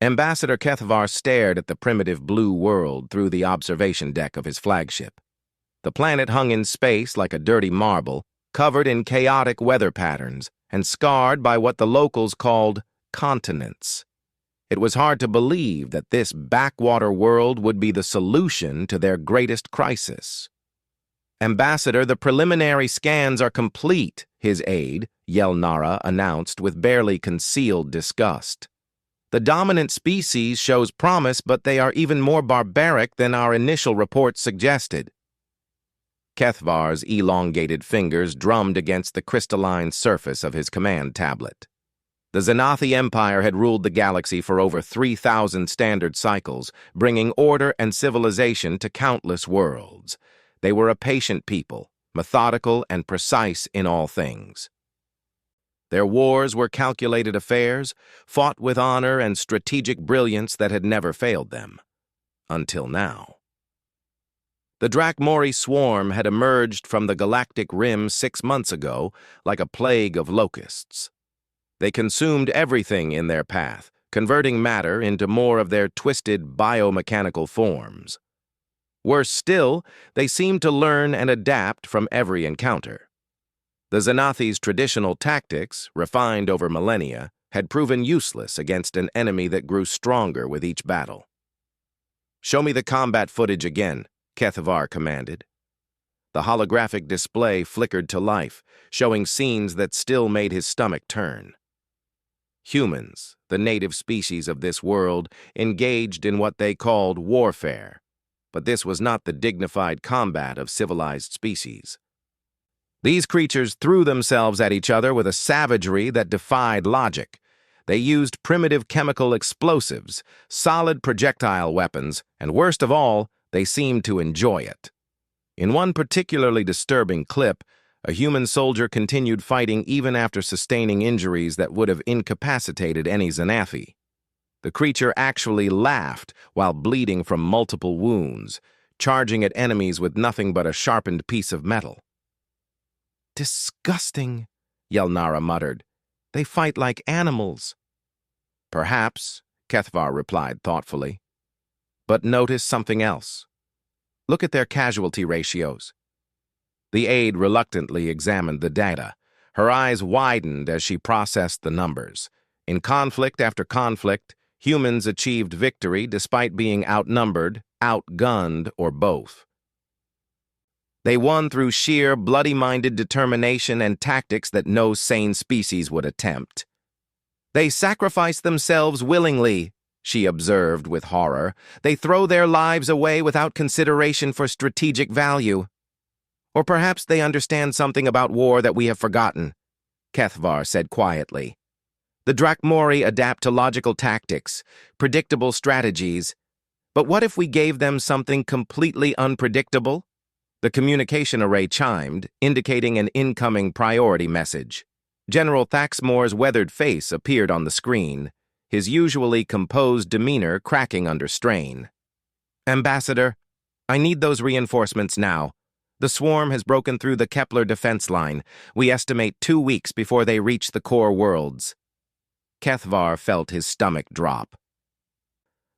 Ambassador Kethvar stared at the primitive blue world through the observation deck of his flagship. The planet hung in space like a dirty marble, covered in chaotic weather patterns and scarred by what the locals called continents. It was hard to believe that this backwater world would be the solution to their greatest crisis. "Ambassador, the preliminary scans are complete," his aide, Yelnara, announced with barely concealed disgust. "The dominant species shows promise, but they are even more barbaric than our initial reports suggested." Kethvar's elongated fingers drummed against the crystalline surface of his command tablet. The Xanathi Empire had ruled the galaxy for over 3,000 standard cycles, bringing order and civilization to countless worlds. They were a patient people, methodical and precise in all things. Their wars were calculated affairs, fought with honor and strategic brilliance that had never failed them. Until now. The Drakmori swarm had emerged from the galactic rim 6 months ago like a plague of locusts. They consumed everything in their path, converting matter into more of their twisted biomechanical forms. Worse still, they seemed to learn and adapt from every encounter. The Xanathi's traditional tactics, refined over millennia, had proven useless against an enemy that grew stronger with each battle. "Show me the combat footage again," Kethvar commanded. The holographic display flickered to life, showing scenes that still made his stomach turn. Humans, the native species of this world, engaged in what they called warfare, but this was not the dignified combat of civilized species. These creatures threw themselves at each other with a savagery that defied logic. They used primitive chemical explosives, solid projectile weapons, and worst of all, they seemed to enjoy it. In one particularly disturbing clip, a human soldier continued fighting even after sustaining injuries that would have incapacitated any Xanathi. The creature actually laughed while bleeding from multiple wounds, charging at enemies with nothing but a sharpened piece of metal. "Disgusting," Yelnara muttered. "They fight like animals." "Perhaps," Kethvar replied thoughtfully. "But notice something else. Look at their casualty ratios." The aide reluctantly examined the data. Her eyes widened as she processed the numbers. In conflict after conflict, humans achieved victory despite being outnumbered, outgunned, or both. They won through sheer, bloody-minded determination and tactics that no sane species would attempt. "They sacrifice themselves willingly," she observed with horror. "They throw their lives away without consideration for strategic value. Or perhaps they understand something about war that we have forgotten," Kethvar said quietly. "The Drakmori adapt to logical tactics, predictable strategies. But what if we gave them something completely unpredictable?" The communication array chimed, indicating an incoming priority message. General Thaxmore's weathered face appeared on the screen, his usually composed demeanor cracking under strain. "Ambassador, I need those reinforcements now. The swarm has broken through the Kepler defense line. We estimate 2 weeks before they reach the core worlds." Kethvar felt his stomach drop.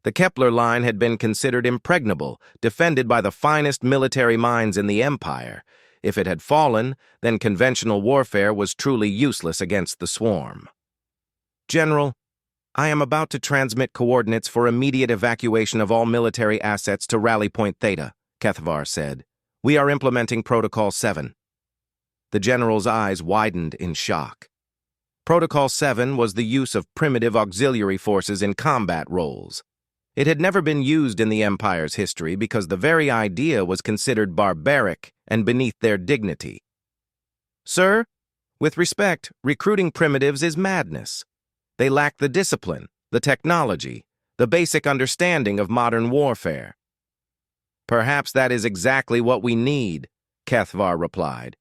The Kepler line had been considered impregnable, defended by the finest military minds in the Empire. If it had fallen, then conventional warfare was truly useless against the swarm. "General, I am about to transmit coordinates for immediate evacuation of all military assets to Rally Point Theta," Kethvar said. "We are implementing Protocol 7. The general's eyes widened in shock. Protocol 7 was the use of primitive auxiliary forces in combat roles. It had never been used in the Empire's history because the very idea was considered barbaric and beneath their dignity. "Sir, with respect, recruiting primitives is madness. They lack the discipline, the technology, the basic understanding of modern warfare." "Perhaps that is exactly what we need," Kethvar replied.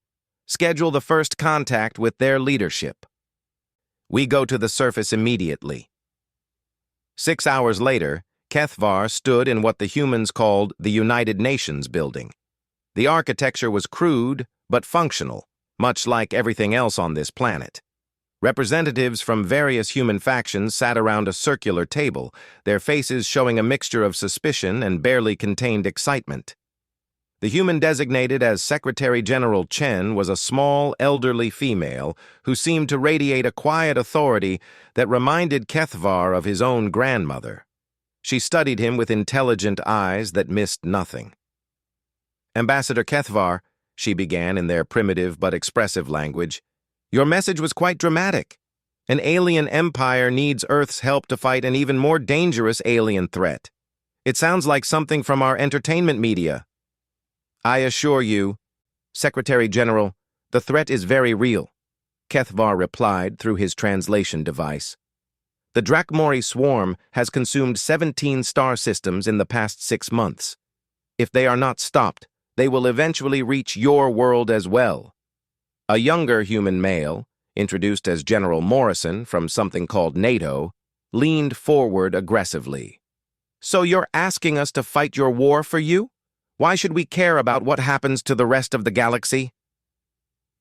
"Schedule the first contact with their leadership. We go to the surface immediately." 6 hours later, Kethvar stood in what the humans called the United Nations building. The architecture was crude but functional, much like everything else on this planet. Representatives from various human factions sat around a circular table, their faces showing a mixture of suspicion and barely contained excitement. The human designated as Secretary General Chen was a small, elderly female who seemed to radiate a quiet authority that reminded Kethvar of his own grandmother. She studied him with intelligent eyes that missed nothing. "Ambassador Kethvar," she began in their primitive but expressive language, "your message was quite dramatic. An alien empire needs Earth's help to fight an even more dangerous alien threat. It sounds like something from our entertainment media." "I assure you, Secretary General, the threat is very real," Kethvar replied through his translation device. "The Drakmori swarm has consumed 17 star systems in the past 6 months. If they are not stopped, they will eventually reach your world as well." A younger human male, introduced as General Morrison from something called NATO, leaned forward aggressively. "So you're asking us to fight your war for you? Why should we care about what happens to the rest of the galaxy?"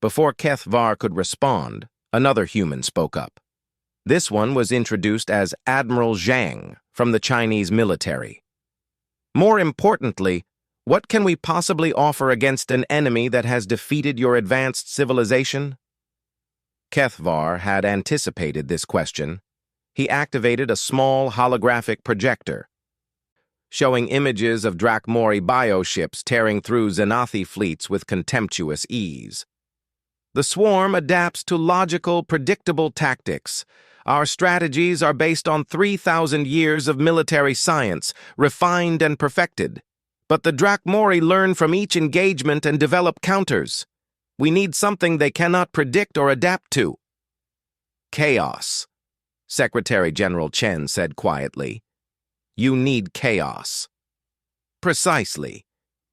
Before Kethvar could respond, another human spoke up. This one was introduced as Admiral Zhang from the Chinese military. "More importantly, what can we possibly offer against an enemy that has defeated your advanced civilization?" Kethvar had anticipated this question. He activated a small holographic projector, showing images of Drakmori bioships tearing through Xanathi fleets with contemptuous ease. "The swarm adapts to logical, predictable tactics. Our strategies are based on 3,000 years of military science, refined and perfected. But the Drakmori learn from each engagement and develop counters. We need something they cannot predict or adapt to." "Chaos," Secretary General Chen said quietly. "You need chaos." "Precisely.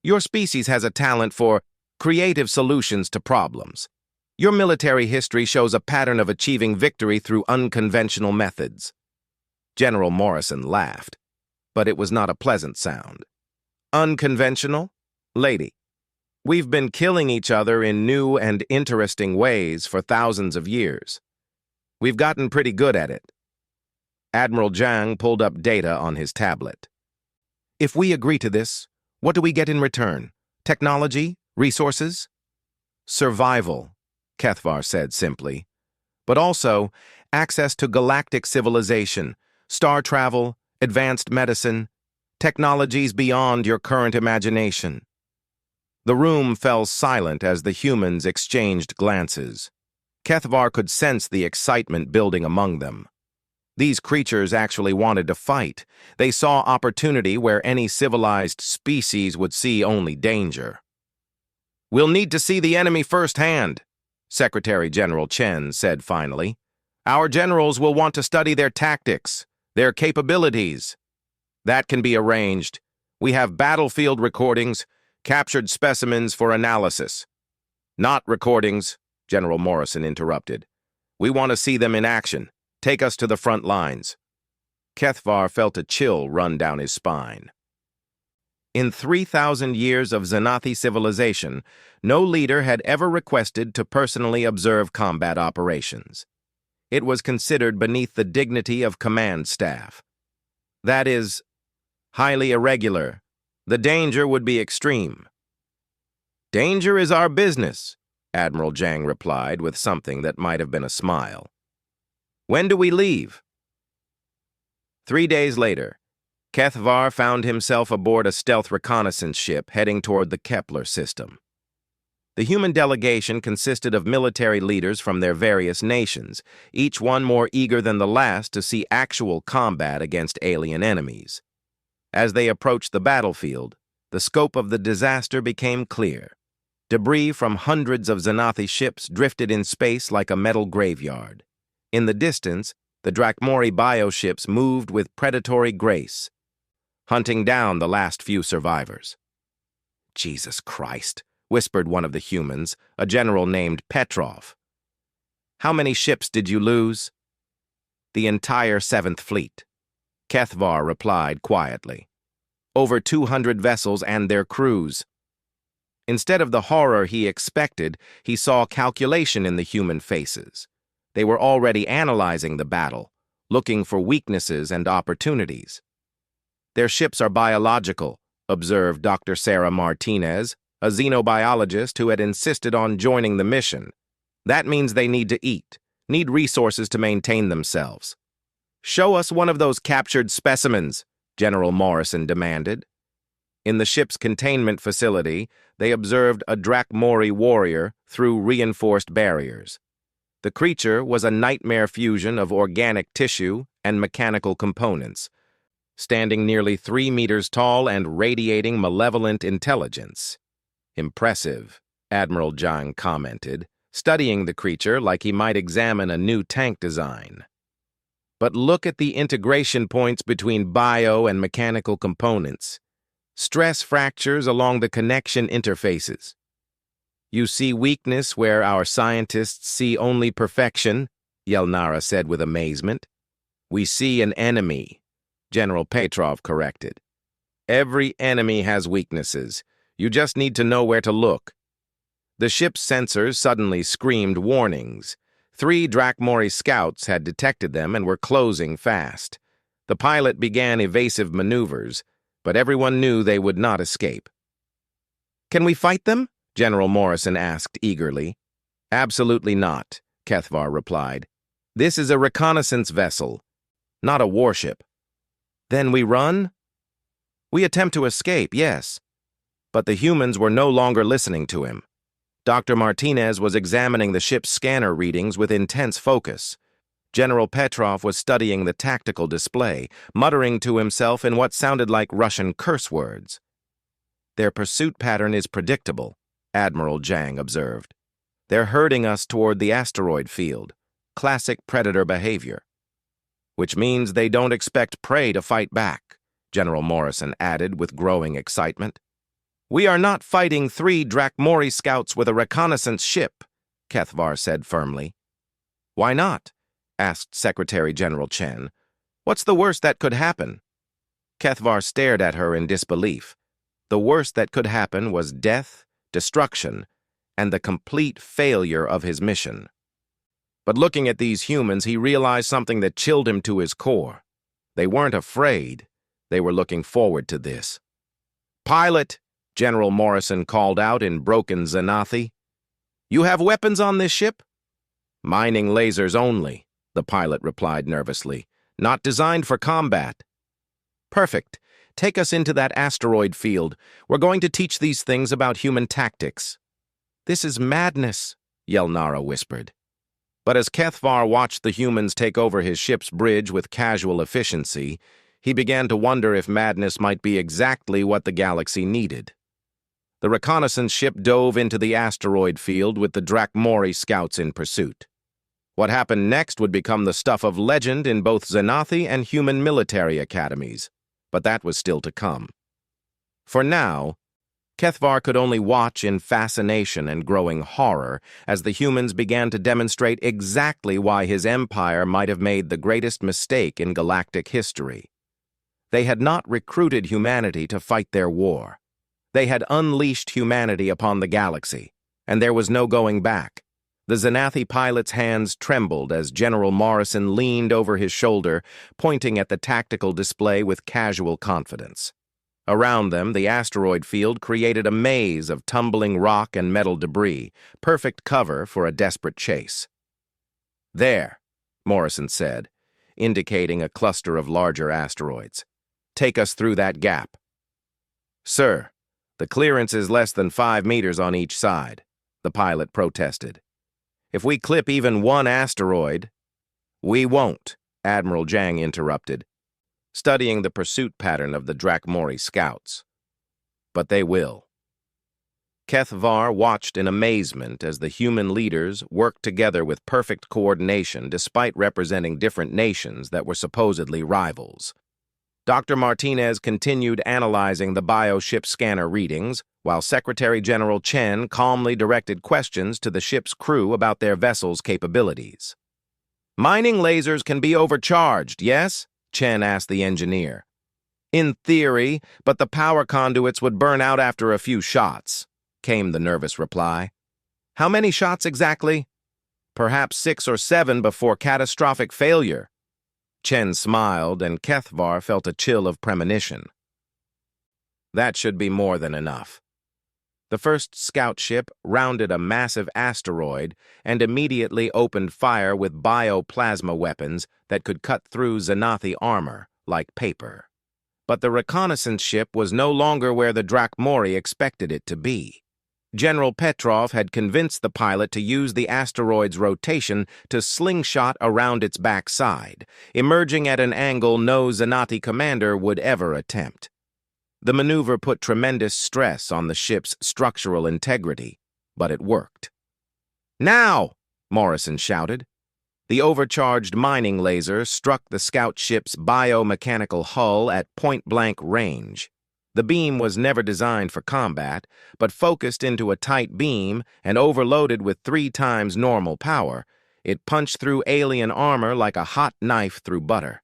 Your species has a talent for creative solutions to problems. Your military history shows a pattern of achieving victory through unconventional methods." General Morrison laughed, but it was not a pleasant sound. "Unconventional? Lady, we've been killing each other in new and interesting ways for thousands of years. We've gotten pretty good at it." Admiral Zhang pulled up data on his tablet. "If we agree to this, what do we get in return? Technology? Resources?" "Survival," Kethvar said simply. "But also access to galactic civilization, star travel, advanced medicine, technologies beyond your current imagination." The room fell silent as the humans exchanged glances. Kethvar could sense the excitement building among them. These creatures actually wanted to fight. They saw opportunity where any civilized species would see only danger. "We'll need to see the enemy firsthand," Secretary General Chen said finally. "Our generals will want to study their tactics, their capabilities." "That can be arranged. We have battlefield recordings, captured specimens for analysis." "Not recordings," General Morrison interrupted. "We want to see them in action. Take us to the front lines." Kethvar felt a chill run down his spine. In 3,000 years of Xanathi civilization, no leader had ever requested to personally observe combat operations. It was considered beneath the dignity of command staff. That is, highly irregular. The danger would be extreme. "Danger is our business," Admiral Zhang replied with something that might have been a smile. "When do we leave?" 3 days later, Kethvar found himself aboard a stealth reconnaissance ship heading toward the Kepler system. The human delegation consisted of military leaders from their various nations, each one more eager than the last to see actual combat against alien enemies. As they approached the battlefield, the scope of the disaster became clear. Debris from hundreds of Xanathi ships drifted in space like a metal graveyard. In the distance, the Drakmori bioships moved with predatory grace, hunting down the last few survivors. "Jesus Christ," whispered one of the humans, a general named Petrov. "How many ships did you lose?" "The entire 7th Fleet," Kethvar replied quietly. "Over 200 vessels and their crews." Instead of the horror he expected, he saw calculation in the human faces. They were already analyzing the battle, looking for weaknesses and opportunities. Their ships are biological, observed Dr. Sarah Martinez, a xenobiologist who had insisted on joining the mission. That means they need to eat, need resources to maintain themselves. "Show us one of those captured specimens," General Morrison demanded. In the ship's containment facility, they observed a Drakmori warrior through reinforced barriers. The creature was a nightmare fusion of organic tissue and mechanical components, standing nearly 3 meters tall and radiating malevolent intelligence. "Impressive," Admiral Zhang commented, studying the creature like he might examine a new tank design. "But look at the integration points between bio and mechanical components. Stress fractures along the connection interfaces. You see weakness where our scientists see only perfection," Yelnara said with amazement. "We see an enemy," General Petrov corrected. "Every enemy has weaknesses. You just need to know where to look." The ship's sensors suddenly screamed warnings. 3 Drakmori scouts had detected them and were closing fast. The pilot began evasive maneuvers, but everyone knew they would not escape. "Can we fight them?" General Morrison asked eagerly. "Absolutely not," Kethvar replied. "This is a reconnaissance vessel, not a warship." "Then we run?" "We attempt to escape, yes." But the humans were no longer listening to him. Dr. Martinez was examining the ship's scanner readings with intense focus. General Petrov was studying the tactical display, muttering to himself in what sounded like Russian curse words. "Their pursuit pattern is predictable," Admiral Zhang observed. "They're herding us toward the asteroid field. Classic predator behavior." "Which means they don't expect prey to fight back," General Morrison added with growing excitement. "We are not fighting 3 Drakmori scouts with a reconnaissance ship," Kethvar said firmly. "Why not?" asked Secretary General Chen. "What's the worst that could happen?" Kethvar stared at her in disbelief. The worst that could happen was death, destruction, and the complete failure of his mission. But looking at these humans, he realized something that chilled him to his core. They weren't afraid. They were looking forward to this. "Pilot!" General Morrison called out in broken Xanathi. "You have weapons on this ship?" "Mining lasers only," the pilot replied nervously. "Not designed for combat." "Perfect. Take us into that asteroid field. We're going to teach these things about human tactics." "This is madness," Yelnara whispered. But as Kethvar watched the humans take over his ship's bridge with casual efficiency, he began to wonder if madness might be exactly what the galaxy needed. The reconnaissance ship dove into the asteroid field with the Drakmori scouts in pursuit. What happened next would become the stuff of legend in both Xanathi and human military academies, but that was still to come. For now, Kethvar could only watch in fascination and growing horror as the humans began to demonstrate exactly why his empire might have made the greatest mistake in galactic history. They had not recruited humanity to fight their war. They had unleashed humanity upon the galaxy, and there was no going back. The Xanathi pilot's hands trembled as General Morrison leaned over his shoulder, pointing at the tactical display with casual confidence. Around them, the asteroid field created a maze of tumbling rock and metal debris, perfect cover for a desperate chase. "There," Morrison said, indicating a cluster of larger asteroids. "Take us through that gap." "Sir, the clearance is less than 5 meters on each side," the pilot protested. "If we clip even one asteroid—" "We won't," Admiral Zhang interrupted, studying the pursuit pattern of the Drakmori scouts. "But they will." Kethvar watched in amazement as the human leaders worked together with perfect coordination despite representing different nations that were supposedly rivals. Dr. Martinez continued analyzing the bioship scanner readings, while Secretary General Chen calmly directed questions to the ship's crew about their vessel's capabilities. "Mining lasers can be overcharged, yes?" Chen asked the engineer. "In theory, but the power conduits would burn out after a few shots," came the nervous reply. "How many shots exactly?" perhaps 6 or 7 before catastrophic failure. Chen smiled, and Kethvar felt a chill of premonition. That should be more than enough. The first scout ship rounded a massive asteroid and immediately opened fire with bioplasma weapons that could cut through Xanathi armor like paper. But the reconnaissance ship was no longer where the Drakmori expected it to be. General Petrov had convinced the pilot to use the asteroid's rotation to slingshot around its backside, emerging at an angle no Xanathi commander would ever attempt. The maneuver put tremendous stress on the ship's structural integrity, but it worked. "Now!" Morrison shouted. The overcharged mining laser struck the scout ship's biomechanical hull at point-blank range. The beam was never designed for combat, but focused into a tight beam and overloaded with 3 times normal power, it punched through alien armor like a hot knife through butter.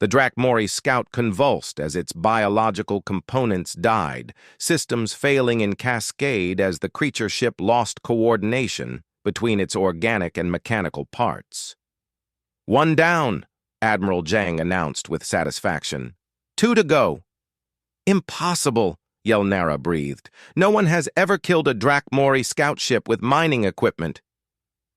The Drakmori scout convulsed as its biological components died, systems failing in cascade as the creature ship lost coordination between its organic and mechanical parts. "One down," Admiral Zhang announced with satisfaction. 2 to go." "Impossible," Yelnara breathed. "No one has ever killed a Drakmori scout ship with mining equipment."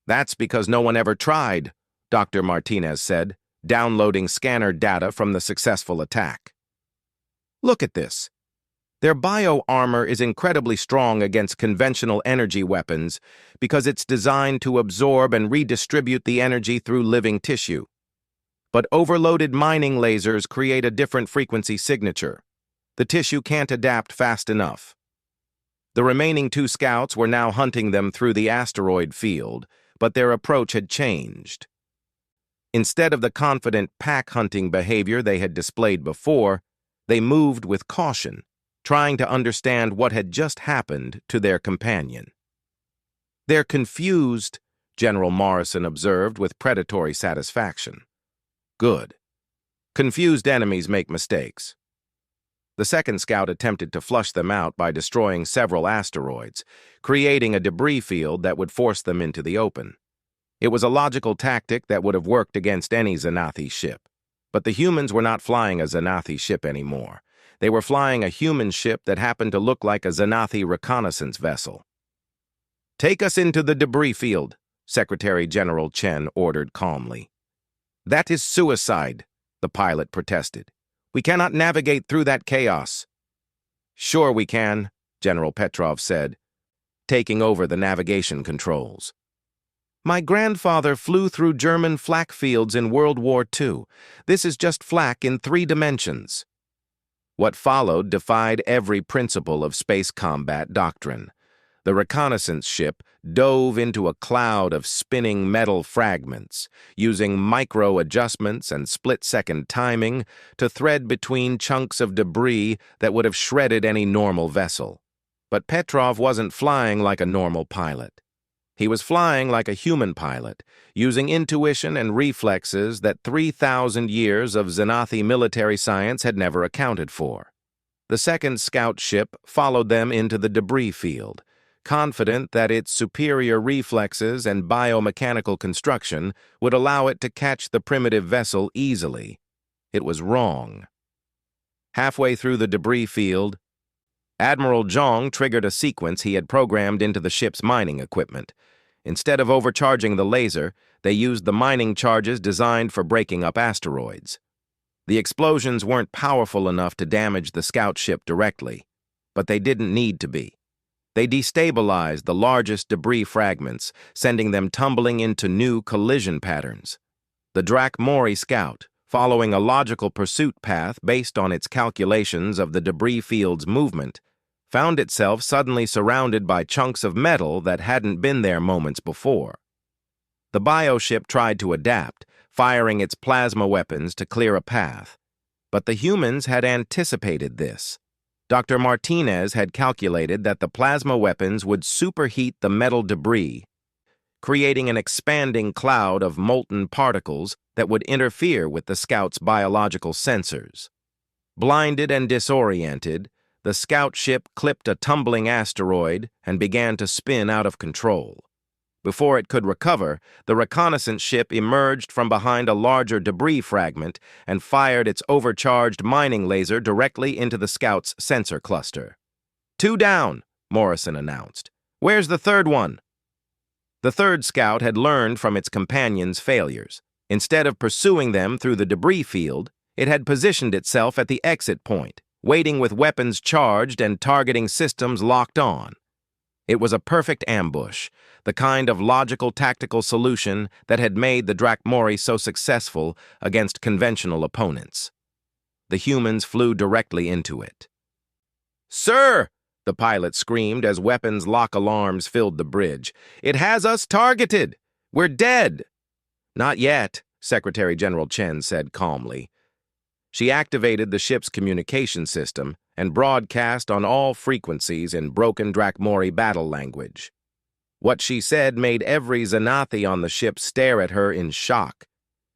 "That's because no one ever tried," Dr. Martinez said, downloading scanner data from the successful attack. "Look at this. Their bio-armor is incredibly strong against conventional energy weapons because it's designed to absorb and redistribute the energy through living tissue. But overloaded mining lasers create a different frequency signature. The tissue can't adapt fast enough." The remaining 2 scouts were now hunting them through the asteroid field, but their approach had changed. Instead of the confident pack-hunting behavior they had displayed before, they moved with caution, trying to understand what had just happened to their companion. "They're confused," General Morrison observed with predatory satisfaction. "Good. Confused enemies make mistakes." The second scout attempted to flush them out by destroying several asteroids, creating a debris field that would force them into the open. It was a logical tactic that would have worked against any Xanathi ship. But the humans were not flying a Xanathi ship anymore. They were flying a human ship that happened to look like a Xanathi reconnaissance vessel. "Take us into the debris field," Secretary General Chen ordered calmly. "That is suicide," the pilot protested. "We cannot navigate through that chaos." "Sure we can," General Petrov said, taking over the navigation controls. "My grandfather flew through German flak fields in World War II. This is just flak in 3 dimensions." What followed defied every principle of space combat doctrine. The reconnaissance ship dove into a cloud of spinning metal fragments, using micro-adjustments and split-second timing to thread between chunks of debris that would have shredded any normal vessel. But Petrov wasn't flying like a normal pilot. He was flying like a human pilot, using intuition and reflexes that 3,000 years of Xanathi military science had never accounted for. The second scout ship followed them into the debris field, confident that its superior reflexes and biomechanical construction would allow it to catch the primitive vessel easily. It was wrong. Halfway through the debris field, Admiral Zhang triggered a sequence he had programmed into the ship's mining equipment. Instead of overcharging the laser, they used the mining charges designed for breaking up asteroids. The explosions weren't powerful enough to damage the scout ship directly, but they didn't need to be. They destabilized the largest debris fragments, sending them tumbling into new collision patterns. The Drakmori scout, following a logical pursuit path based on its calculations of the debris field's movement, found itself suddenly surrounded by chunks of metal that hadn't been there moments before. The bioship tried to adapt, firing its plasma weapons to clear a path. But the humans had anticipated this. Dr. Martinez had calculated that the plasma weapons would superheat the metal debris, creating an expanding cloud of molten particles that would interfere with the scout's biological sensors. Blinded and disoriented, the scout ship clipped a tumbling asteroid and began to spin out of control. Before it could recover, the reconnaissance ship emerged from behind a larger debris fragment and fired its overcharged mining laser directly into the scout's sensor cluster. "Two down," Morrison announced. "Where's the third one?" The third scout had learned from its companions' failures. Instead of pursuing them through the debris field, it had positioned itself at the exit point, waiting with weapons charged and targeting systems locked on. It was a perfect ambush, the kind of logical tactical solution that had made the Drakmori so successful against conventional opponents. The humans flew directly into it. "Sir!" the pilot screamed as weapons lock alarms filled the bridge. "It has us targeted! We're dead!" "Not yet," Secretary General Chen said calmly. She activated the ship's communication system and broadcast on all frequencies in broken Drakmori battle language. What she said made every Xanathi on the ship stare at her in shock.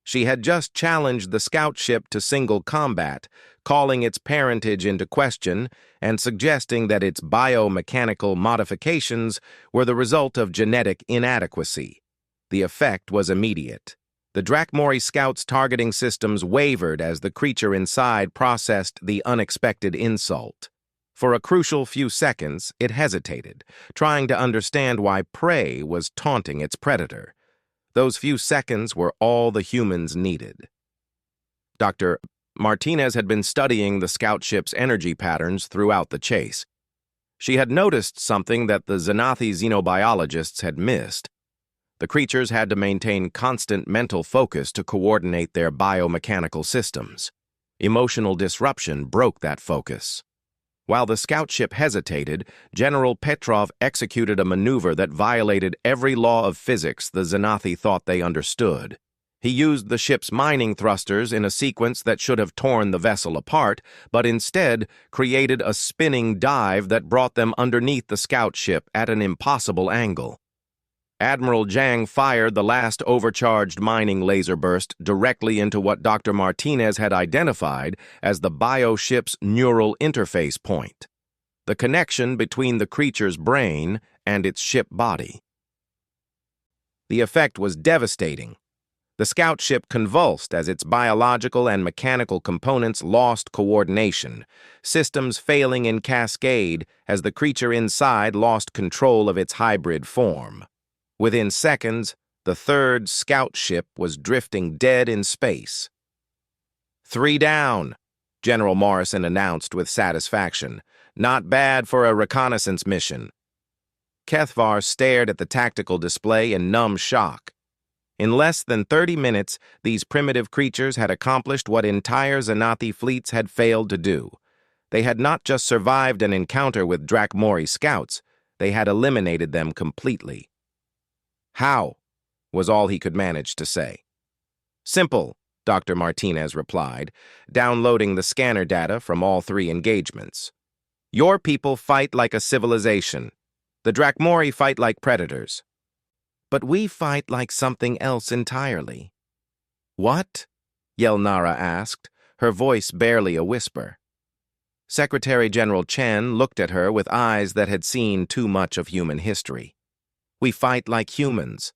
She had just challenged the scout ship to single combat, calling its parentage into question and suggesting that its biomechanical modifications were the result of genetic inadequacy. The effect was immediate. The Drakmori scout's targeting systems wavered as the creature inside processed the unexpected insult. For a crucial few seconds, it hesitated, trying to understand why prey was taunting its predator. Those few seconds were all the humans needed. Dr. Martinez had been studying the scout ship's energy patterns throughout the chase. She had noticed something that the Xanathi xenobiologists had missed. The creatures had to maintain constant mental focus to coordinate their biomechanical systems. Emotional disruption broke that focus. While the scout ship hesitated, General Petrov executed a maneuver that violated every law of physics the Xanathi thought they understood. He used the ship's mining thrusters in a sequence that should have torn the vessel apart, but instead created a spinning dive that brought them underneath the scout ship at an impossible angle. Admiral Zhang fired the last overcharged mining laser burst directly into what Dr. Martinez had identified as the bioship's neural interface point, the connection between the creature's brain and its ship body. The effect was devastating. The scout ship convulsed as its biological and mechanical components lost coordination, systems failing in cascade as the creature inside lost control of its hybrid form. Within seconds, the third scout ship was drifting dead in space. "Three down," General Morrison announced with satisfaction. "Not bad for a reconnaissance mission." Kethvar stared at the tactical display in numb shock. In less than 30 minutes, these primitive creatures had accomplished what entire Xanathi fleets had failed to do. They had not just survived an encounter with Drakmori scouts, they had eliminated them completely. "How?" was all he could manage to say. "Simple," Dr. Martinez replied, downloading the scanner data from all three engagements. "Your people fight like a civilization. The Drakmori fight like predators. But we fight like something else entirely." "What?" Yelnara asked, her voice barely a whisper. Secretary General Chen looked at her with eyes that had seen too much of human history. "We fight like humans."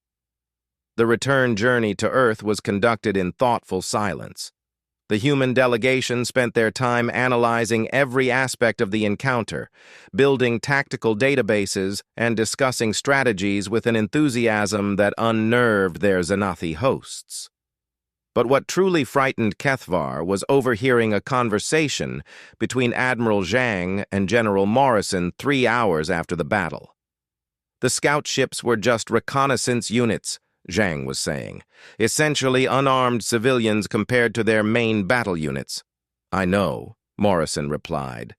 The return journey to Earth was conducted in thoughtful silence. The human delegation spent their time analyzing every aspect of the encounter, building tactical databases and discussing strategies with an enthusiasm that unnerved their Xanathi hosts. But what truly frightened Kethvar was overhearing a conversation between Admiral Zhang and General Morrison 3 hours after the battle. "The scout ships were just reconnaissance units," Zhang was saying, "essentially unarmed civilians compared to their main battle units." "I know," Morrison replied,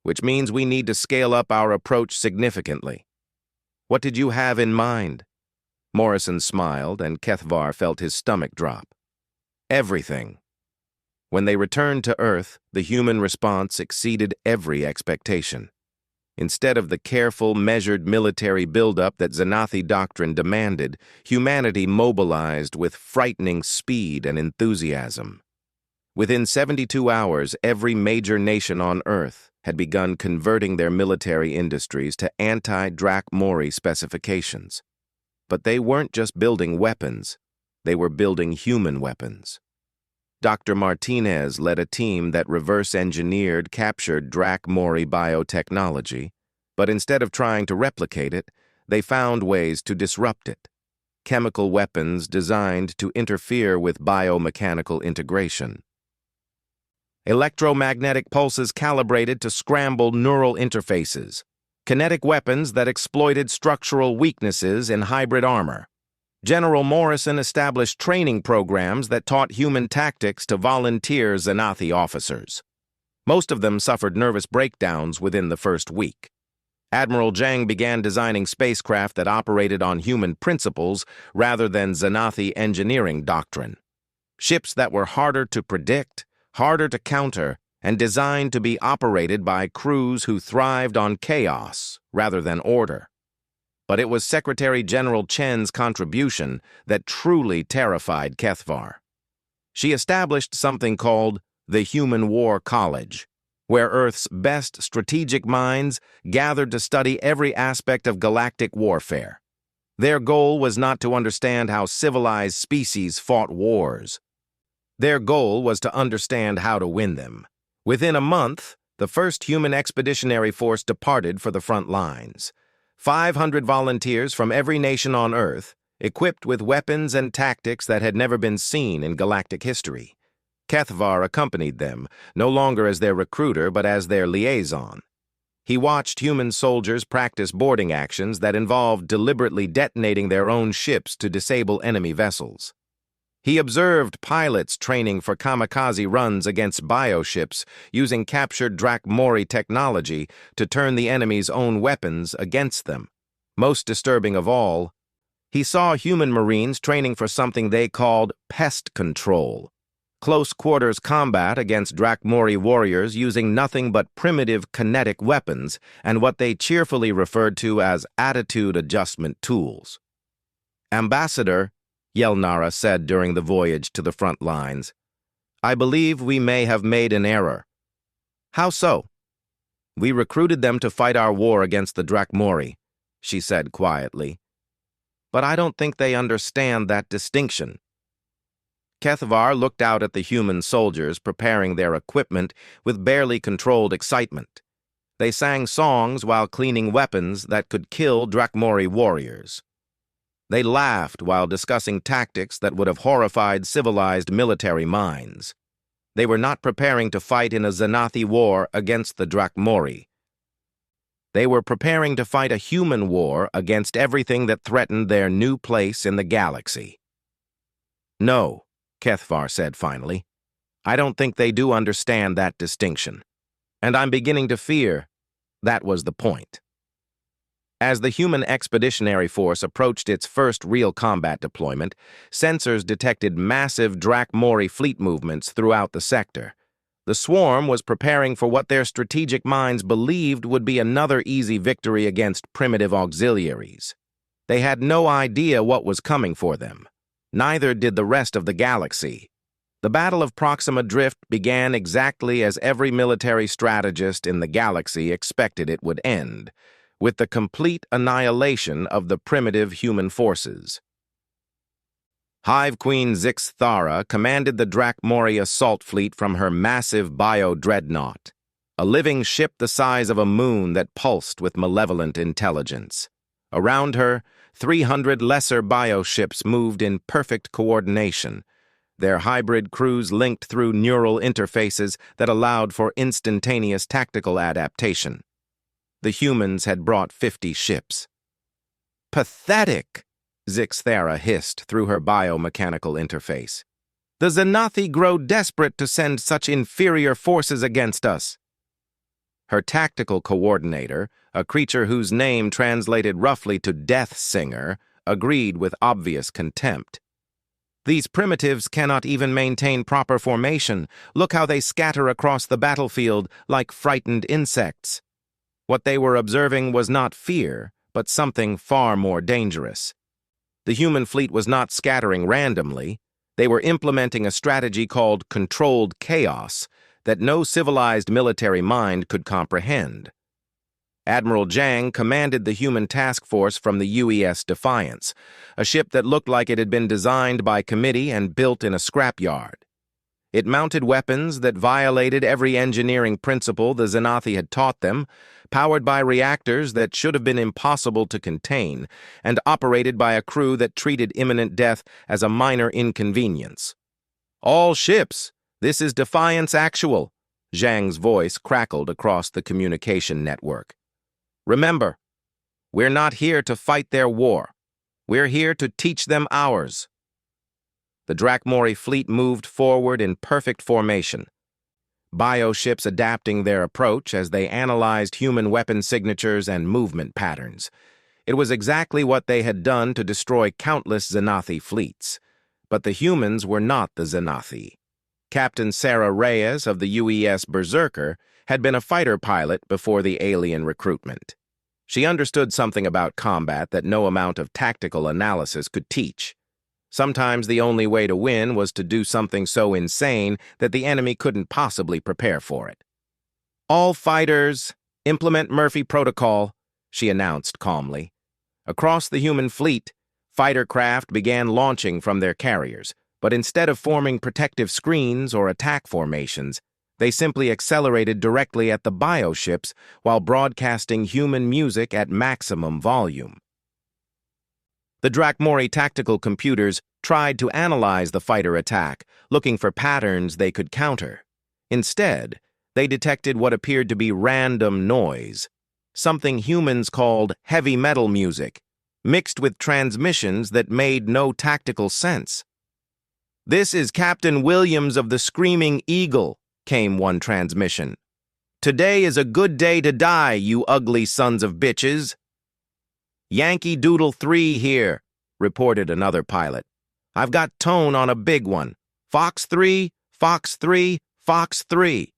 "which means we need to scale up our approach significantly." "What did you have in mind?" Morrison smiled, and Kethvar felt his stomach drop. "Everything." When they returned to Earth, the human response exceeded every expectation. Instead of the careful, measured military buildup that Xanathi doctrine demanded, humanity mobilized with frightening speed and enthusiasm. Within 72 hours, every major nation on Earth had begun converting their military industries to anti-Drakmori specifications. But they weren't just building weapons. They were building human weapons. Dr. Martinez led a team that reverse-engineered captured Drac Mori biotechnology, but instead of trying to replicate it, they found ways to disrupt it. Chemical weapons designed to interfere with biomechanical integration. Electromagnetic pulses calibrated to scramble neural interfaces. Kinetic weapons that exploited structural weaknesses in hybrid armor. General Morrison established training programs that taught human tactics to volunteer Xanathi officers. Most of them suffered nervous breakdowns within the first week. Admiral Zhang began designing spacecraft that operated on human principles rather than Xanathi engineering doctrine. Ships that were harder to predict, harder to counter, and designed to be operated by crews who thrived on chaos rather than order. But it was Secretary General Chen's contribution that truly terrified Kethvar. She established something called the Human War College, where Earth's best strategic minds gathered to study every aspect of galactic warfare. Their goal was not to understand how civilized species fought wars. Their goal was to understand how to win them. Within a month, the first human expeditionary force departed for the front lines. 500 volunteers from every nation on Earth, equipped with weapons and tactics that had never been seen in galactic history. Kethvar accompanied them, no longer as their recruiter but as their liaison. He watched human soldiers practice boarding actions that involved deliberately detonating their own ships to disable enemy vessels. He observed pilots training for kamikaze runs against bioships using captured Drac Mori technology to turn the enemy's own weapons against them. Most disturbing of all, he saw human Marines training for something they called pest control. Close-quarters combat against Drac Mori warriors using nothing but primitive kinetic weapons and what they cheerfully referred to as attitude adjustment tools. "Ambassador," Yelnara said during the voyage to the front lines, "I believe we may have made an error." "How so?" "We recruited them to fight our war against the Drac Mori," she said quietly. "But I don't think they understand that distinction." Kethvar looked out at the human soldiers preparing their equipment with barely controlled excitement. They sang songs while cleaning weapons that could kill Drac Mori warriors. They laughed while discussing tactics that would have horrified civilized military minds. They were not preparing to fight in a Xanathi war against the Drac Mori. They were preparing to fight a human war against everything that threatened their new place in the galaxy. "No," Kethvar said finally. "I don't think they do understand that distinction. And I'm beginning to fear that was the point." As the human expeditionary force approached its first real combat deployment, sensors detected massive Drac Mori fleet movements throughout the sector. The swarm was preparing for what their strategic minds believed would be another easy victory against primitive auxiliaries. They had no idea what was coming for them. Neither did the rest of the galaxy. The Battle of Proxima Drift began exactly as every military strategist in the galaxy expected it would end, with the complete annihilation of the primitive human forces. Hive Queen Zix Thara commanded the Drac Mori assault fleet from her massive bio-dreadnought, a living ship the size of a moon that pulsed with malevolent intelligence. Around her, 300 lesser bioships moved in perfect coordination, their hybrid crews linked through neural interfaces that allowed for instantaneous tactical adaptation. The humans had brought 50 ships. "Pathetic," Zix Thara hissed through her biomechanical interface. "The Xanathi grow desperate to send such inferior forces against us." Her tactical coordinator, a creature whose name translated roughly to Death Singer, agreed with obvious contempt. "These primitives cannot even maintain proper formation. Look how they scatter across the battlefield like frightened insects." What they were observing was not fear, but something far more dangerous. The human fleet was not scattering randomly. They were implementing a strategy called controlled chaos that no civilized military mind could comprehend. Admiral Zhang commanded the human task force from the UES Defiance, a ship that looked like it had been designed by committee and built in a scrapyard. It mounted weapons that violated every engineering principle the Xanathi had taught them, powered by reactors that should have been impossible to contain, and operated by a crew that treated imminent death as a minor inconvenience. "All ships, this is Defiance Actual," Zhang's voice crackled across the communication network. "Remember, we're not here to fight their war. We're here to teach them ours." The Drakmori fleet moved forward in perfect formation, bioships adapting their approach as they analyzed human weapon signatures and movement patterns. It was exactly what they had done to destroy countless Xanathi fleets. But the humans were not the Xanathi. Captain Sarah Reyes of the UES Berserker had been a fighter pilot before the alien recruitment. She understood something about combat that no amount of tactical analysis could teach. Sometimes the only way to win was to do something so insane that the enemy couldn't possibly prepare for it. "All fighters, implement Murphy Protocol," she announced calmly. Across the human fleet, fighter craft began launching from their carriers, but instead of forming protective screens or attack formations, they simply accelerated directly at the bioships while broadcasting human music at maximum volume. The Drakmori tactical computers tried to analyze the fighter attack, looking for patterns they could counter. Instead, they detected what appeared to be random noise, something humans called heavy metal music, mixed with transmissions that made no tactical sense. "This is Captain Williams of the Screaming Eagle," came one transmission. "Today is a good day to die, you ugly sons of bitches." "Yankee Doodle 3 here," reported another pilot. "I've got tone on a big one. Fox 3, Fox 3, Fox 3.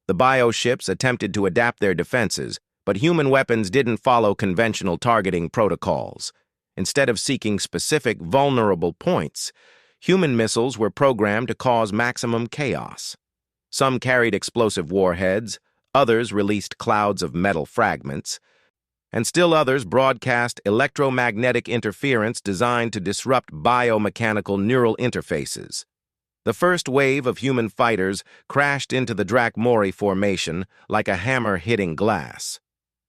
The bioships attempted to adapt their defenses, but human weapons didn't follow conventional targeting protocols. Instead of seeking specific vulnerable points, human missiles were programmed to cause maximum chaos. Some carried explosive warheads, others released clouds of metal fragments, and still others broadcast electromagnetic interference designed to disrupt biomechanical neural interfaces. The first wave of human fighters crashed into the Drakmori formation like a hammer hitting glass.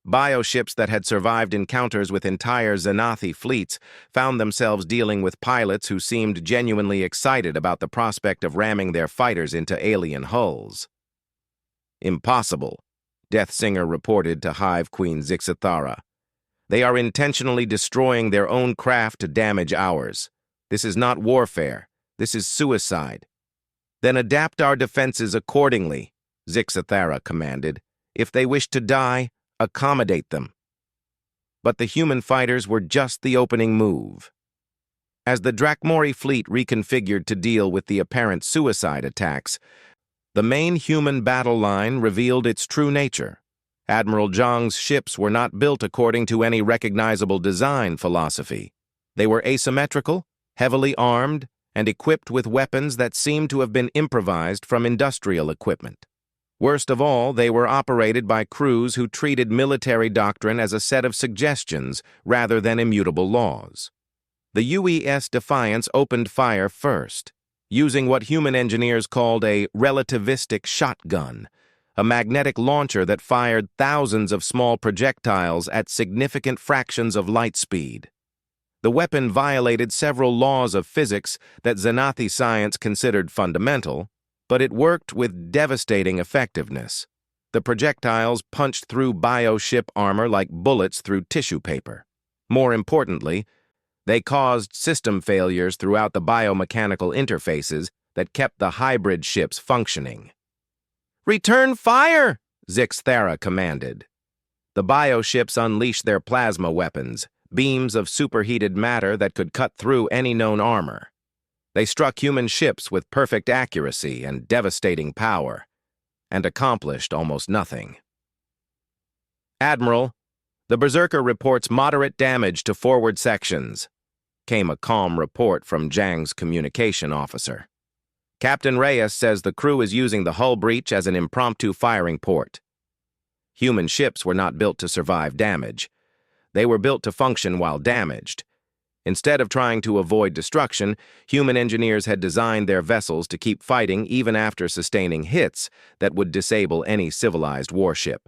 Bioships that had survived encounters with entire Xanathi fleets found themselves dealing with pilots who seemed genuinely excited about the prospect of ramming their fighters into alien hulls. "Impossible," Deathsinger reported to Hive Queen Zixathara. "They are intentionally destroying their own craft to damage ours. This is not warfare. This is suicide." "Then adapt our defenses accordingly," Zixathara commanded. "If they wish to die, accommodate them." But the human fighters were just the opening move. As the Drakmori fleet reconfigured to deal with the apparent suicide attacks, the main human battle line revealed its true nature. Admiral Zhang's ships were not built according to any recognizable design philosophy. They were asymmetrical, heavily armed, and equipped with weapons that seemed to have been improvised from industrial equipment. Worst of all, they were operated by crews who treated military doctrine as a set of suggestions rather than immutable laws. The UES Defiance opened fire first, using what human engineers called a relativistic shotgun, a magnetic launcher that fired thousands of small projectiles at significant fractions of light speed. The weapon violated several laws of physics that Xanathi science considered fundamental, but it worked with devastating effectiveness. The projectiles punched through bioship armor like bullets through tissue paper. More importantly, they caused system failures throughout the biomechanical interfaces that kept the hybrid ships functioning. "Return fire!" Zixathara commanded. The bioships unleashed their plasma weapons, beams of superheated matter that could cut through any known armor. They struck human ships with perfect accuracy and devastating power, and accomplished almost nothing. "Admiral, the Berserker reports moderate damage to forward sections," came a calm report from Zhang's communication officer. "Captain Reyes says the crew is using the hull breach as an impromptu firing port." Human ships were not built to survive damage. They were built to function while damaged. Instead of trying to avoid destruction, human engineers had designed their vessels to keep fighting even after sustaining hits that would disable any civilized warship.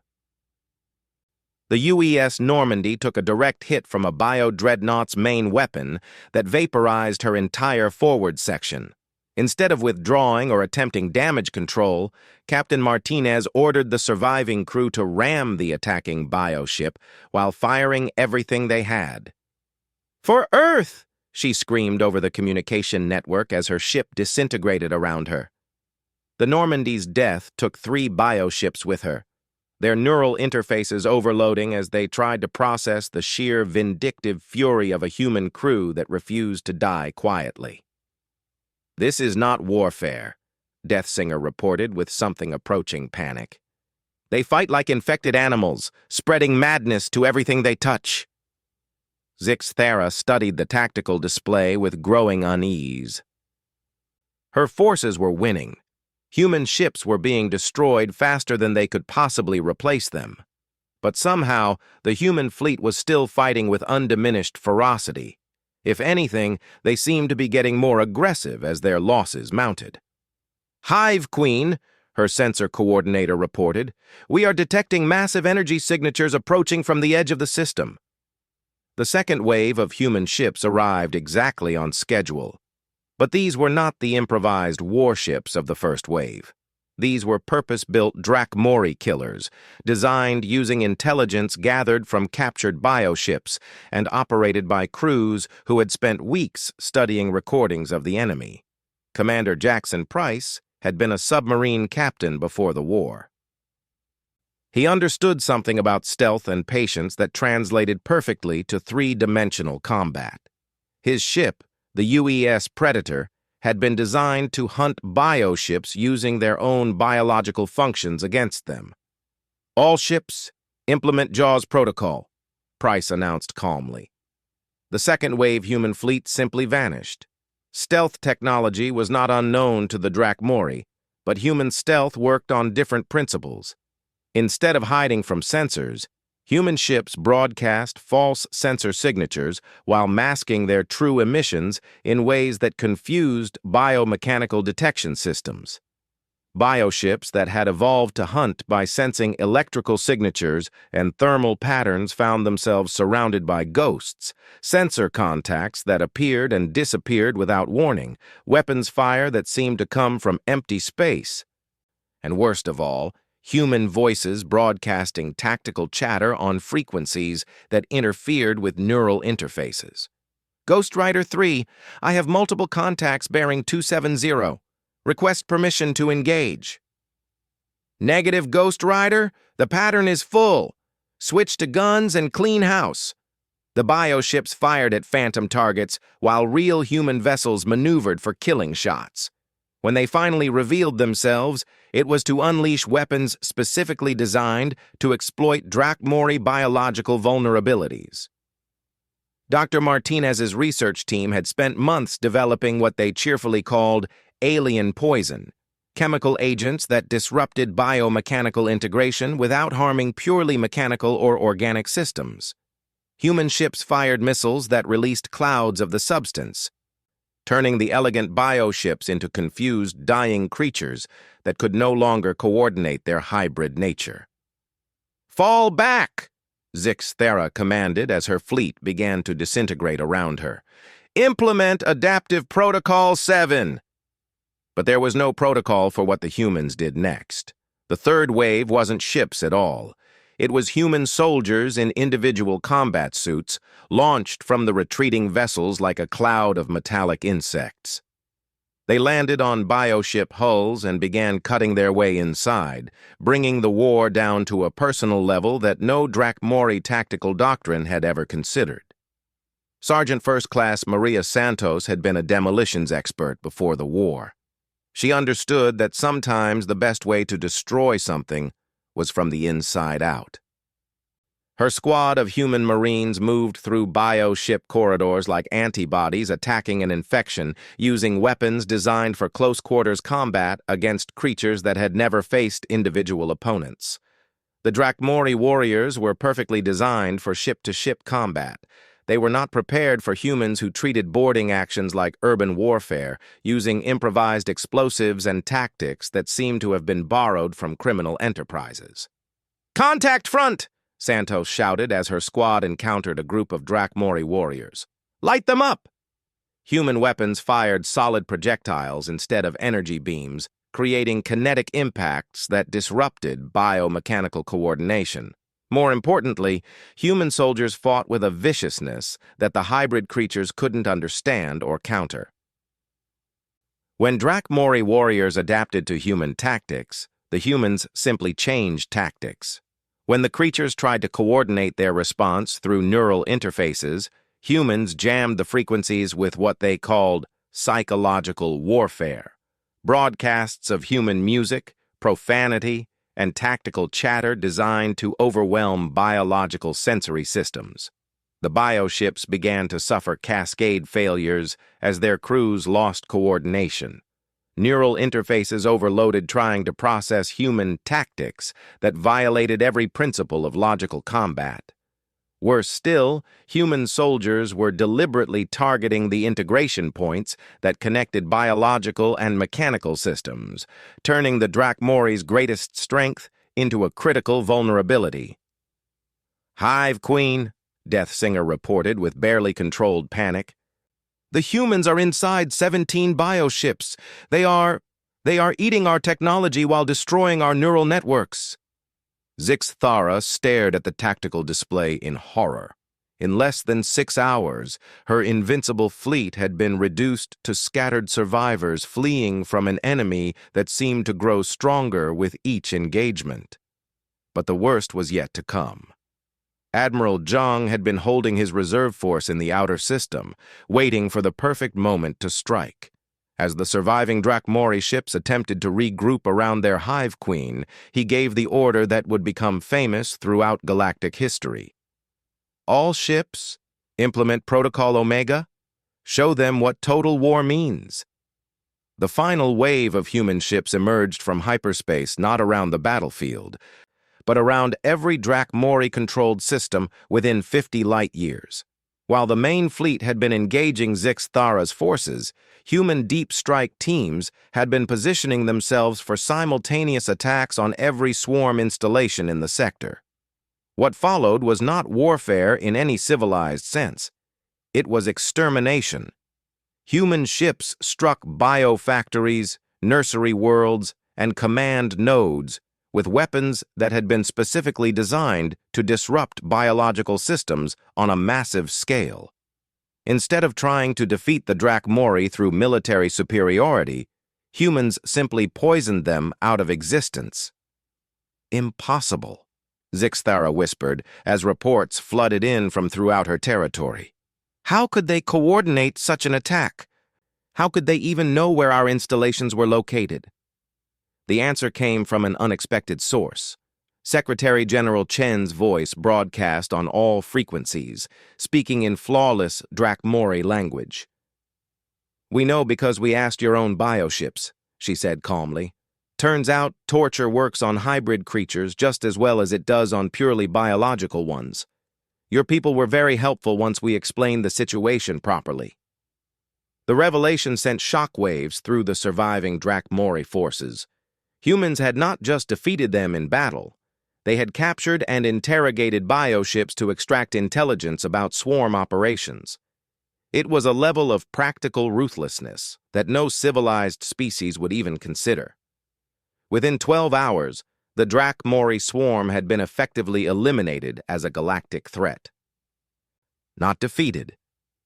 The UES Normandy took a direct hit from a bio-dreadnought's main weapon that vaporized her entire forward section. Instead of withdrawing or attempting damage control, Captain Martinez ordered the surviving crew to ram the attacking bioship while firing everything they had. "For Earth!" she screamed over the communication network as her ship disintegrated around her. The Normandy's death took 3 bioships with her, their neural interfaces overloading as they tried to process the sheer vindictive fury of a human crew that refused to die quietly. "This is not warfare," Deathsinger reported with something approaching panic. "They fight like infected animals, spreading madness to everything they touch." Zixthera studied the tactical display with growing unease. Her forces were winning. Human ships were being destroyed faster than they could possibly replace them. But somehow, the human fleet was still fighting with undiminished ferocity. If anything, they seemed to be getting more aggressive as their losses mounted. "Hive Queen," her sensor coordinator reported, "we are detecting massive energy signatures approaching from the edge of the system." The second wave of human ships arrived exactly on schedule. But these were not the improvised warships of the first wave. These were purpose-built Drakmori killers, designed using intelligence gathered from captured bioships and operated by crews who had spent weeks studying recordings of the enemy. Commander Jackson Price had been a submarine captain before the war. He understood something about stealth and patience that translated perfectly to 3-dimensional combat. His ship, the UES Predator, had been designed to hunt bioships using their own biological functions against them. "All ships, implement JAWS protocol," Price announced calmly. The second-wave human fleet simply vanished. Stealth technology was not unknown to the Drakmori, but human stealth worked on different principles. Instead of hiding from sensors, human ships broadcast false sensor signatures while masking their true emissions in ways that confused biomechanical detection systems. Bioships that had evolved to hunt by sensing electrical signatures and thermal patterns found themselves surrounded by ghosts, sensor contacts that appeared and disappeared without warning, weapons fire that seemed to come from empty space. And worst of all, human voices broadcasting tactical chatter on frequencies that interfered with neural interfaces. "Ghost Rider 3, I have multiple contacts bearing 270. Request permission to engage." "Negative, Ghost Rider. The pattern is full. Switch to guns and clean house." The bioships fired at phantom targets while real human vessels maneuvered for killing shots. When they finally revealed themselves, it was to unleash weapons specifically designed to exploit Drakmori biological vulnerabilities. Dr. Martinez's research team had spent months developing what they cheerfully called alien poison, chemical agents that disrupted biomechanical integration without harming purely mechanical or organic systems. Human ships fired missiles that released clouds of the substance, turning the elegant bioships into confused, dying creatures that could no longer coordinate their hybrid nature. "Fall back!" Zixthera commanded as her fleet began to disintegrate around her. "Implement Adaptive Protocol 7!" But there was no protocol for what the humans did next. The third wave wasn't ships at all. It was human soldiers in individual combat suits, launched from the retreating vessels like a cloud of metallic insects. They landed on bioship hulls and began cutting their way inside, bringing the war down to a personal level that no Drakmori tactical doctrine had ever considered. Sergeant First Class Maria Santos had been a demolitions expert before the war. She understood that sometimes the best way to destroy something was from the inside out. Her squad of human marines moved through bioship corridors like antibodies attacking an infection, using weapons designed for close-quarters combat against creatures that had never faced individual opponents. The Drakmori warriors were perfectly designed for ship-to-ship combat. They were not prepared for humans who treated boarding actions like urban warfare, using improvised explosives and tactics that seemed to have been borrowed from criminal enterprises. "Contact front!" Santos shouted as her squad encountered a group of Drakmori warriors. "Light them up!" Human weapons fired solid projectiles instead of energy beams, creating kinetic impacts that disrupted biomechanical coordination. More importantly, human soldiers fought with a viciousness that the hybrid creatures couldn't understand or counter. When Drakmori warriors adapted to human tactics, the humans simply changed tactics. When the creatures tried to coordinate their response through neural interfaces, humans jammed the frequencies with what they called psychological warfare. Broadcasts of human music, profanity, and tactical chatter designed to overwhelm biological sensory systems. The bioships began to suffer cascade failures as their crews lost coordination. Neural interfaces overloaded trying to process human tactics that violated every principle of logical combat. Worse still, human soldiers were deliberately targeting the integration points that connected biological and mechanical systems, turning the Drakmori's greatest strength into a critical vulnerability. "Hive Queen," Death Singer reported with barely controlled panic. "The humans are inside 17 bioships. They are eating our technology while destroying our neural networks." Zix Thara stared at the tactical display in horror. In less than 6 hours, her invincible fleet had been reduced to scattered survivors fleeing from an enemy that seemed to grow stronger with each engagement. But the worst was yet to come. Admiral Zhang had been holding his reserve force in the outer system, waiting for the perfect moment to strike. As the surviving Drakmori ships attempted to regroup around their Hive Queen, he gave the order that would become famous throughout galactic history. "All ships, implement Protocol Omega. Show them what total war means." The final wave of human ships emerged from hyperspace not around the battlefield, but around every Drakmori-controlled system within 50 light-years. While the main fleet had been engaging Zix Thara's forces, human deep strike teams had been positioning themselves for simultaneous attacks on every swarm installation in the sector. What followed was not warfare in any civilized sense. It was extermination. Human ships struck biofactories, nursery worlds, and command nodes with weapons that had been specifically designed to disrupt biological systems on a massive scale. Instead of trying to defeat the Drakmori through military superiority, humans simply poisoned them out of existence. "Impossible," Zix Thara whispered as reports flooded in from throughout her territory. "How could they coordinate such an attack? How could they even know where our installations were located?" The answer came from an unexpected source. Secretary General Chen's voice broadcast on all frequencies, speaking in flawless Drakmori language. "We know because we asked your own bioships," she said calmly. "Turns out torture works on hybrid creatures just as well as it does on purely biological ones. Your people were very helpful once we explained the situation properly." The revelation sent shockwaves through the surviving Drakmori forces. Humans had not just defeated them in battle. They had captured and interrogated bioships to extract intelligence about swarm operations. It was a level of practical ruthlessness that no civilized species would even consider. Within 12 hours, the Drakmori swarm had been effectively eliminated as a galactic threat. Not defeated.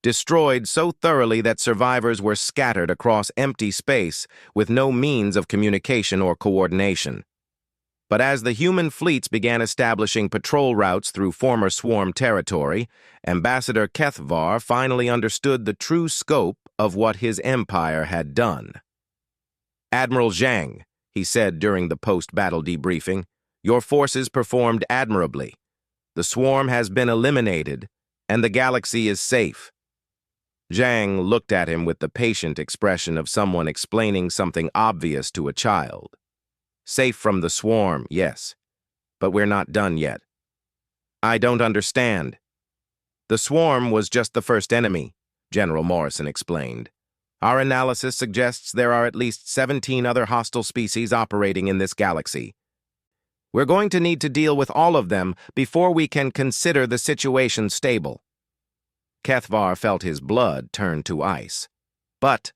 Destroyed so thoroughly that survivors were scattered across empty space with no means of communication or coordination. But as the human fleets began establishing patrol routes through former swarm territory, Ambassador Kethvar finally understood the true scope of what his empire had done. "Admiral Zhang," he said during the post-battle debriefing, "your forces performed admirably. The swarm has been eliminated, and the galaxy is safe." Zhang looked at him with the patient expression of someone explaining something obvious to a child. "Safe from the swarm, yes. But we're not done yet. I don't understand. The swarm was just the first enemy, General Morrison explained. Our analysis suggests there are at least 17 other hostile species operating in this galaxy. We're going to need to deal with all of them before we can consider the situation stable. Kethvar felt his blood turn to ice. But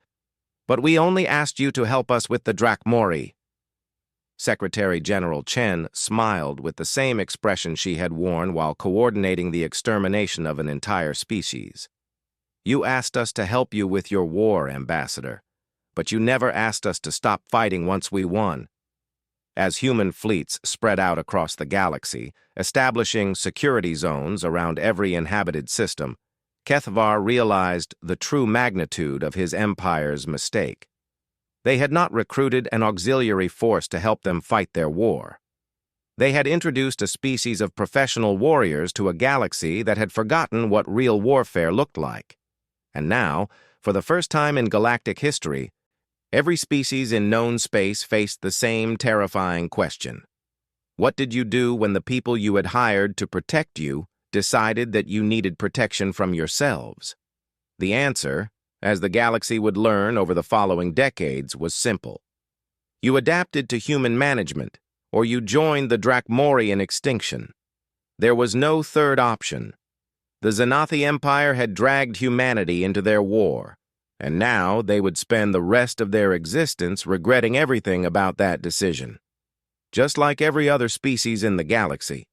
we only asked you to help us with the Drakmori. Secretary General Chen smiled with the same expression she had worn while coordinating the extermination of an entire species. You asked us to help you with your war, Ambassador, but you never asked us to stop fighting once we won. As human fleets spread out across the galaxy, establishing security zones around every inhabited system, Kethvar realized the true magnitude of his empire's mistake. They had not recruited an auxiliary force to help them fight their war. They had introduced a species of professional warriors to a galaxy that had forgotten what real warfare looked like. And now, for the first time in galactic history, every species in known space faced the same terrifying question. What did you do when the people you had hired to protect you decided that you needed protection from yourselves? The answer, as the galaxy would learn over the following decades, was simple. You adapted to human management, or you joined the Drakmori in extinction. There was no third option. The Xanathi Empire had dragged humanity into their war, and now they would spend the rest of their existence regretting everything about that decision. Just like every other species in the galaxy,